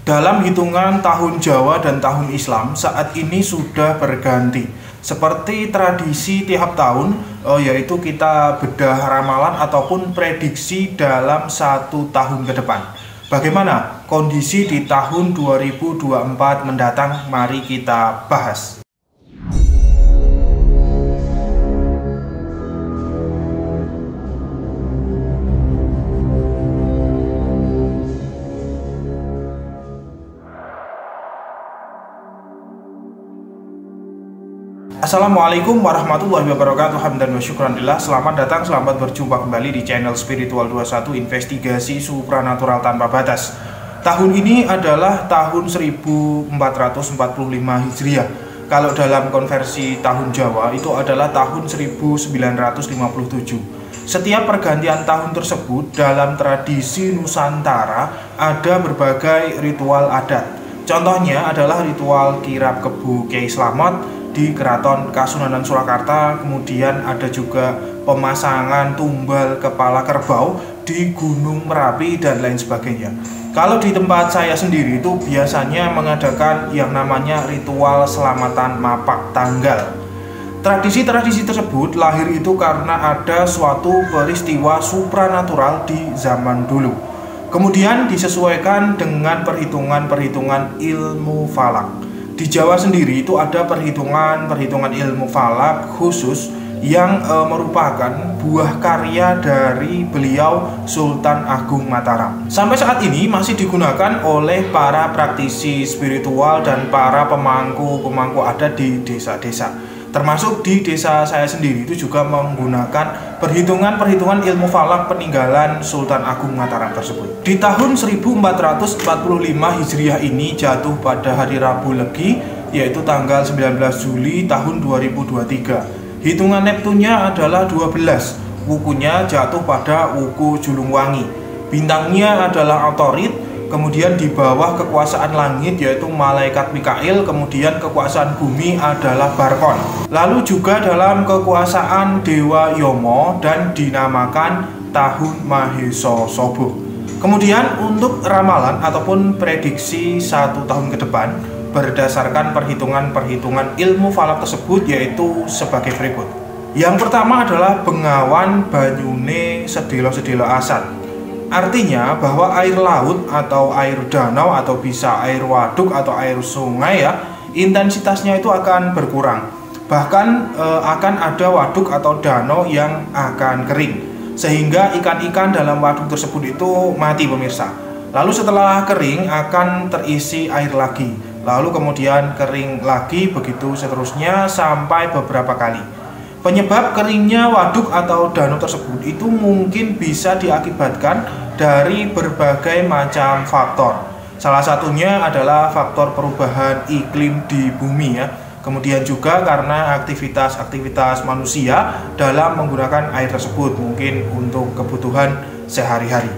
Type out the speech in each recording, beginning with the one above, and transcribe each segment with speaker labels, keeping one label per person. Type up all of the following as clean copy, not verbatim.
Speaker 1: Dalam hitungan tahun Jawa dan tahun Islam saat ini sudah berganti. Seperti tradisi tiap tahun, yaitu kita bedah ramalan ataupun prediksi dalam 1 tahun ke depan. Bagaimana kondisi di tahun 2024 mendatang? Mari kita bahas. Assalamualaikum warahmatullahi wabarakatuh. Hamdan wa syukranillah. Selamat datang, selamat berjumpa kembali di channel Spiritual 21, investigasi supranatural tanpa batas. Tahun ini adalah tahun 1445 Hijriah. Kalau dalam konversi tahun Jawa itu adalah tahun 1957. Setiap pergantian tahun tersebut dalam tradisi Nusantara ada berbagai ritual adat. Contohnya adalah ritual kirap kebu Kiai Slamet di Keraton Kasunanan Surakarta, kemudian ada juga pemasangan tumbal kepala kerbau di Gunung Merapi dan lain sebagainya. Kalau di tempat saya sendiri itu biasanya mengadakan yang namanya ritual selamatan mapak tanggal. Tradisi-tradisi tersebut lahir itu karena ada suatu peristiwa supranatural di zaman dulu. Kemudian disesuaikan dengan perhitungan-perhitungan ilmu falak. Di Jawa sendiri itu ada perhitungan ilmu falak khusus yang merupakan buah karya dari beliau Sultan Agung Mataram. Sampai saat ini masih digunakan oleh para praktisi spiritual dan para pemangku adat di desa-desa. Termasuk di desa saya sendiri itu juga menggunakan perhitungan ilmu falak peninggalan Sultan Agung Mataram tersebut. Di tahun 1445 Hijriah ini jatuh pada hari Rabu Legi, yaitu tanggal 19 Juli tahun 2023. Hitungan Neptunnya adalah 12. Wukunya jatuh pada wuku Julungwangi. Bintangnya adalah Autorit. Kemudian di bawah kekuasaan langit yaitu malaikat Mikail, kemudian kekuasaan bumi adalah Barkon. Lalu juga dalam kekuasaan Dewa Yomo dan dinamakan Tahun Mahesa Sobo. Kemudian untuk ramalan ataupun prediksi 1 tahun ke depan berdasarkan perhitungan ilmu falak tersebut yaitu sebagai berikut. Yang pertama adalah Bengawan Banyune Sedelo-sedelo Asat. Artinya bahwa air laut atau air danau atau bisa air waduk atau air sungai ya, intensitasnya itu akan berkurang. Bahkan akan ada waduk atau danau yang akan kering, sehingga ikan-ikan dalam waduk tersebut itu mati pemirsa. Lalu setelah kering akan terisi air lagi, lalu kemudian kering lagi, begitu seterusnya sampai beberapa kali. Penyebab keringnya waduk atau danau tersebut itu mungkin bisa diakibatkan dari berbagai macam faktor. Salah satunya adalah faktor perubahan iklim di bumi ya. Kemudian juga karena aktivitas manusia dalam menggunakan air tersebut, mungkin untuk kebutuhan sehari-hari.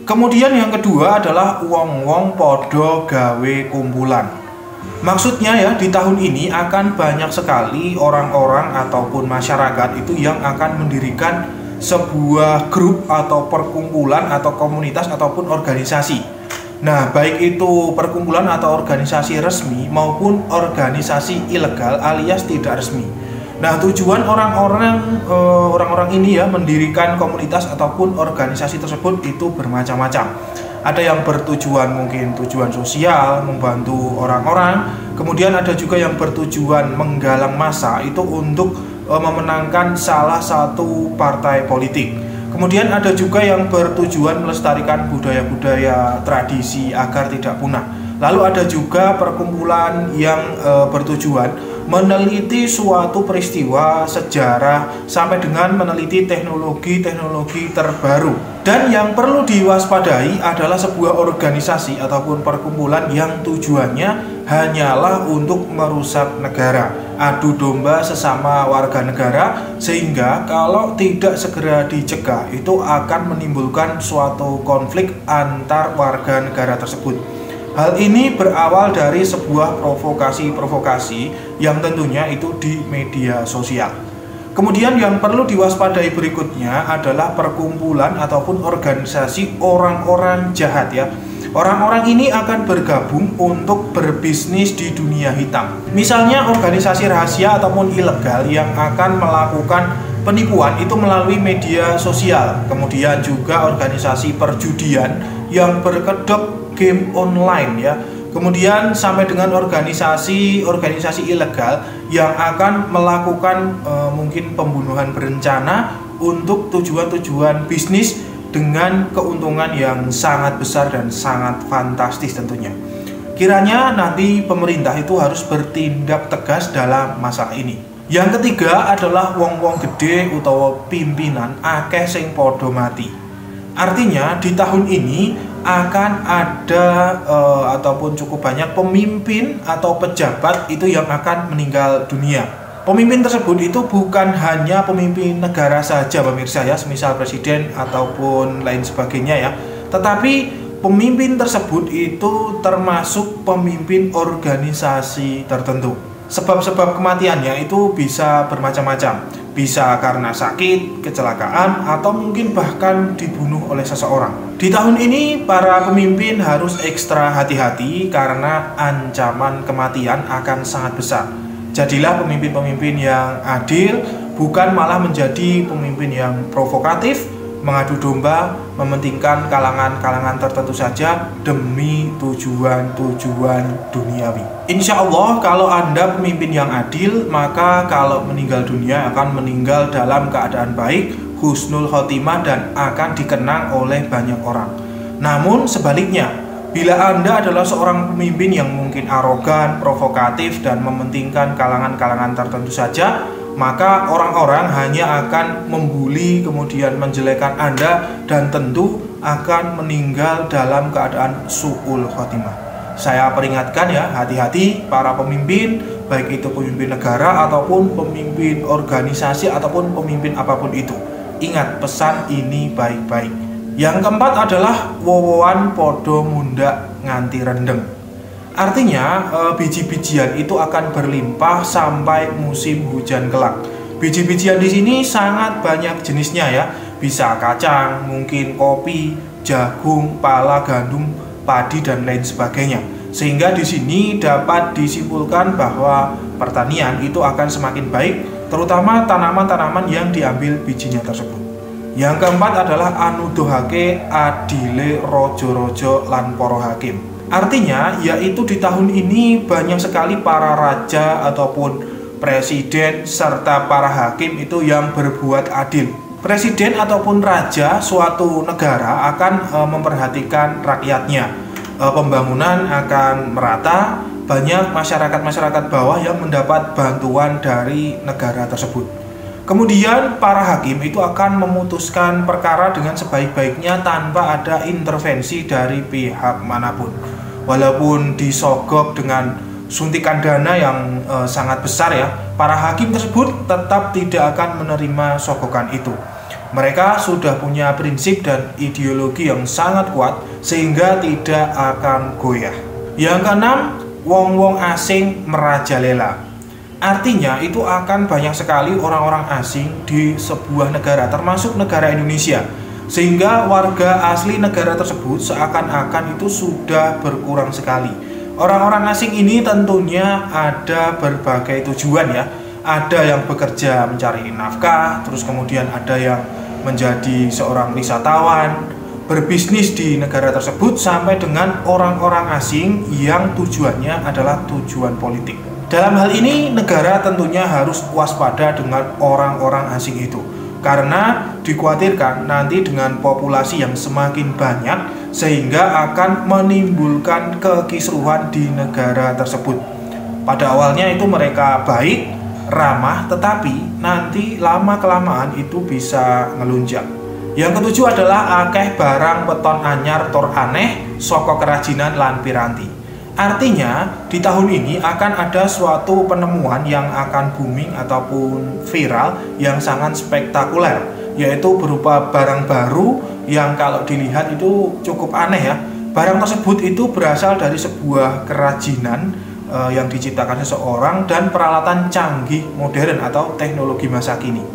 Speaker 1: Kemudian yang kedua adalah wong-wong podo gawe kumpulan. Maksudnya ya, di tahun ini akan banyak sekali orang-orang ataupun masyarakat itu yang akan mendirikan sebuah grup atau perkumpulan atau komunitas ataupun organisasi. Nah, baik itu perkumpulan atau organisasi resmi maupun organisasi ilegal alias tidak resmi. Nah, tujuan orang-orang ini ya mendirikan komunitas ataupun organisasi tersebut itu bermacam-macam. Ada yang bertujuan mungkin tujuan sosial, membantu orang-orang. Kemudian ada juga yang bertujuan menggalang massa itu untuk memenangkan salah satu partai politik. Kemudian ada juga yang bertujuan melestarikan budaya-budaya tradisi agar tidak punah. Lalu ada juga perkumpulan yang bertujuan meneliti suatu peristiwa sejarah sampai dengan meneliti teknologi terbaru. Dan yang perlu diwaspadai adalah sebuah organisasi ataupun perkumpulan yang tujuannya hanyalah untuk merusak negara, adu domba sesama warga negara, sehingga kalau tidak segera dicegah itu akan menimbulkan suatu konflik antar warga negara tersebut. Hal ini berawal dari sebuah provokasi yang tentunya itu di media sosial. Kemudian yang perlu diwaspadai berikutnya adalah perkumpulan ataupun organisasi orang-orang jahat ya. Orang-orang ini akan bergabung untuk berbisnis di dunia hitam. Misalnya organisasi rahasia ataupun ilegal yang akan melakukan penipuan itu melalui media sosial. Kemudian juga organisasi perjudian yang berkedok game online ya. Kemudian sampai dengan organisasi ilegal yang akan melakukan mungkin pembunuhan berencana untuk tujuan-tujuan bisnis dengan keuntungan yang sangat besar dan sangat fantastis tentunya. Kiranya nanti pemerintah itu harus bertindak tegas dalam masalah ini. Yang ketiga adalah wong-wong gede utawa pimpinan akeh sing podo mati. Artinya di tahun ini akan ada ataupun cukup banyak pemimpin atau pejabat itu yang akan meninggal dunia. Pemimpin tersebut itu bukan hanya pemimpin negara saja pemirsa ya, semisal presiden ataupun lain sebagainya ya. Tetapi pemimpin tersebut itu termasuk pemimpin organisasi tertentu. Sebab-sebab kematiannya itu bisa bermacam-macam. Bisa karena sakit, kecelakaan, atau mungkin bahkan dibunuh oleh seseorang. Di tahun ini para pemimpin harus ekstra hati-hati karena ancaman kematian akan sangat besar. Jadilah pemimpin-pemimpin yang adil, bukan malah menjadi pemimpin yang provokatif, mengadu domba, mementingkan kalangan-kalangan tertentu saja demi tujuan-tujuan duniawi. Insya Allah kalau Anda pemimpin yang adil, maka kalau meninggal dunia akan meninggal dalam keadaan baik, husnul khotimah, dan akan dikenang oleh banyak orang. Namun sebaliknya, bila Anda adalah seorang pemimpin yang mungkin arogan, provokatif, dan mementingkan kalangan-kalangan tertentu saja, maka orang-orang hanya akan membuli, kemudian menjelekkan Anda, dan tentu akan meninggal dalam keadaan su'ul khotimah. Saya peringatkan ya, hati-hati para pemimpin, baik itu pemimpin negara ataupun pemimpin organisasi ataupun pemimpin apapun itu. Ingat pesan ini baik-baik. Yang keempat adalah wowoan podo mundak nganti rendeng. Artinya biji-bijian itu akan berlimpah sampai musim hujan kelak. Biji-bijian di sini sangat banyak jenisnya ya. Bisa kacang, mungkin kopi, jagung, pala, gandum, padi, dan lain sebagainya. Sehingga di sini dapat disimpulkan bahwa pertanian itu akan semakin baik, terutama tanaman-tanaman yang diambil bijinya tersebut. Yang keempat adalah anuduhake adile rojo-rojo lan poro hakim. Artinya yaitu di tahun ini banyak sekali para raja ataupun presiden serta para hakim itu yang berbuat adil. Presiden ataupun raja suatu negara akan memperhatikan rakyatnya. Pembangunan akan merata, banyak masyarakat bawah yang mendapat bantuan dari negara tersebut. Kemudian para hakim itu akan memutuskan perkara dengan sebaik-baiknya tanpa ada intervensi dari pihak manapun. Walaupun disogok dengan suntikan dana yang sangat besar ya, para hakim tersebut tetap tidak akan menerima sogokan itu. Mereka sudah punya prinsip dan ideologi yang sangat kuat sehingga tidak akan goyah. Yang keenam, wong-wong asing merajalela. Artinya itu akan banyak sekali orang-orang asing di sebuah negara, termasuk negara Indonesia, sehingga warga asli negara tersebut seakan-akan itu sudah berkurang sekali. Orang-orang asing ini tentunya ada berbagai tujuan ya. Ada yang bekerja mencari nafkah, terus kemudian ada yang menjadi seorang wisatawan, berbisnis di negara tersebut, sampai dengan orang-orang asing yang tujuannya adalah tujuan politik. Dalam hal ini negara tentunya harus waspada dengan orang-orang asing itu, karena dikhawatirkan nanti dengan populasi yang semakin banyak sehingga akan menimbulkan kekisruhan di negara tersebut. Pada awalnya itu mereka baik, ramah, tetapi nanti lama-kelamaan itu bisa ngelunjak. Yang ketujuh adalah akeh barang weton anyar tur aneh saka kerajinan lan piranti. Artinya di tahun ini akan ada suatu penemuan yang akan booming ataupun viral yang sangat spektakuler, yaitu berupa barang baru yang kalau dilihat itu cukup aneh ya. Barang tersebut itu berasal dari sebuah kerajinan yang diciptakan seseorang dan peralatan canggih modern atau teknologi masa kini.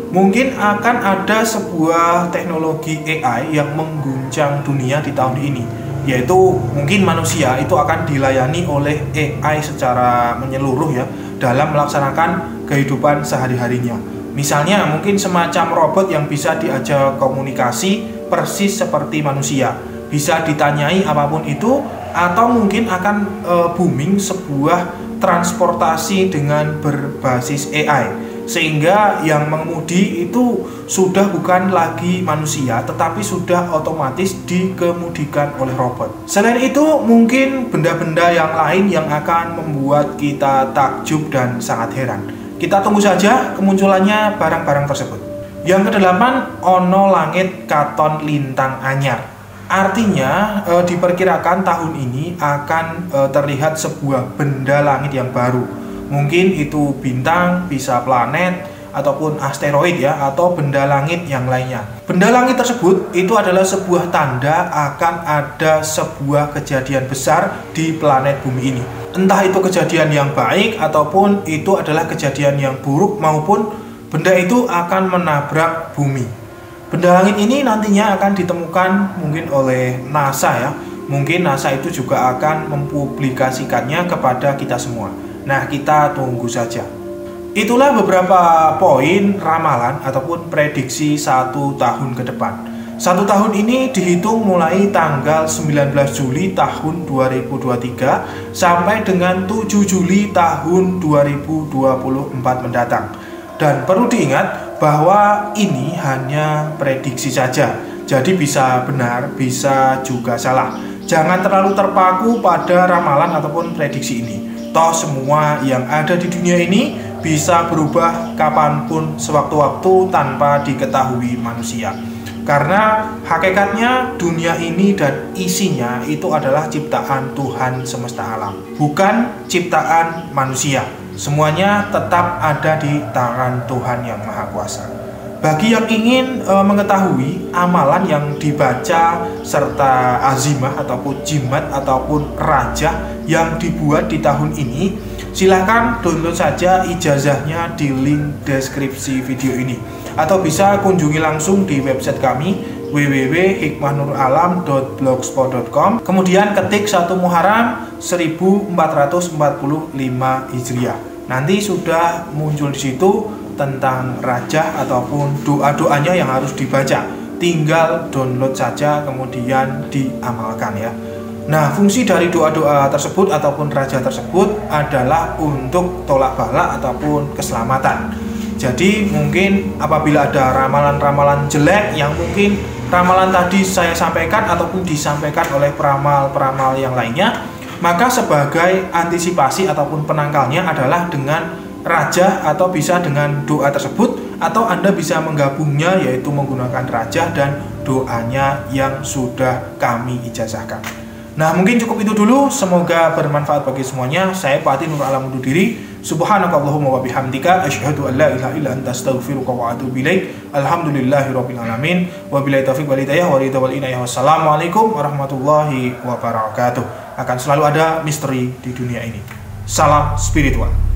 Speaker 1: Mungkin akan ada sebuah teknologi AI yang mengguncang dunia di tahun ini. yaitu mungkin manusia itu akan dilayani oleh AI secara menyeluruh ya dalam melaksanakan kehidupan sehari-harinya. Misalnya mungkin semacam robot yang bisa diajak komunikasi persis seperti manusia, bisa ditanyai apapun itu, atau mungkin akan booming sebuah transportasi dengan berbasis AI, sehingga yang mengemudi itu sudah bukan lagi manusia tetapi sudah otomatis dikemudikan oleh robot. Selain itu mungkin benda-benda yang lain yang akan membuat kita takjub dan sangat heran. Kita tunggu saja kemunculannya barang-barang tersebut. Yang kedelapan, ono langit katon lintang anyar. Artinya diperkirakan tahun ini akan terlihat sebuah benda langit yang baru. Mungkin itu bintang, bisa planet, ataupun asteroid ya, atau benda langit yang lainnya. Benda langit tersebut itu adalah sebuah tanda akan ada sebuah kejadian besar di planet bumi ini. Entah itu kejadian yang baik ataupun itu adalah kejadian yang buruk, maupun benda itu akan menabrak bumi. Benda langit ini nantinya akan ditemukan mungkin oleh NASA ya. Mungkin NASA itu juga akan mempublikasikannya kepada kita semua. Nah, kita tunggu saja. Itulah beberapa poin ramalan ataupun prediksi 1 tahun ke depan. 1 tahun ini dihitung mulai tanggal 19 Juli tahun 2023 sampai dengan 7 Juli tahun 2024 mendatang. Dan perlu diingat bahwa ini hanya prediksi saja. Jadi bisa benar, bisa juga salah. Jangan terlalu terpaku pada ramalan ataupun prediksi ini. Toh semua yang ada di dunia ini bisa berubah kapanpun sewaktu-waktu tanpa diketahui manusia. Karena hakikatnya dunia ini dan isinya itu adalah ciptaan Tuhan semesta alam, bukan ciptaan manusia. Semuanya tetap ada di tangan Tuhan yang Maha Kuasa. Bagi yang ingin mengetahui amalan yang dibaca serta azimah ataupun jimat ataupun rajah yang dibuat di tahun ini, silahkan download saja ijazahnya di link deskripsi video ini, atau bisa kunjungi langsung di website kami www.hikmahnuralam.blogspot.com, kemudian ketik 1 Muharram 1445 Hijriah. Nanti sudah muncul di situ tentang rajah ataupun doa-doanya yang harus dibaca. Tinggal download saja kemudian diamalkan ya. Nah, fungsi dari doa-doa tersebut ataupun rajah tersebut adalah untuk tolak bala ataupun keselamatan. Jadi mungkin apabila ada ramalan-ramalan jelek yang mungkin ramalan tadi saya sampaikan ataupun disampaikan oleh peramal-peramal yang lainnya, maka sebagai antisipasi ataupun penangkalnya adalah dengan rajah atau bisa dengan doa tersebut, atau Anda bisa menggabungnya yaitu menggunakan rajah dan doanya yang sudah kami ijazahkan. Nah, mungkin cukup itu dulu, semoga bermanfaat bagi semuanya. Saya Fatih Nur Alam undur diri. Subhanakallahumma wa bihamdika asyhadu an la ilaha illa anta astaghfiruka wa atubu ilaik. Alhamdulillahirabbil alamin. Wabillahi taufiq wal hidayah wa ridha wal inayah. Wassalamualaikum warahmatullahi wabarakatuh. Akan selalu ada misteri di dunia ini. Salam spiritual.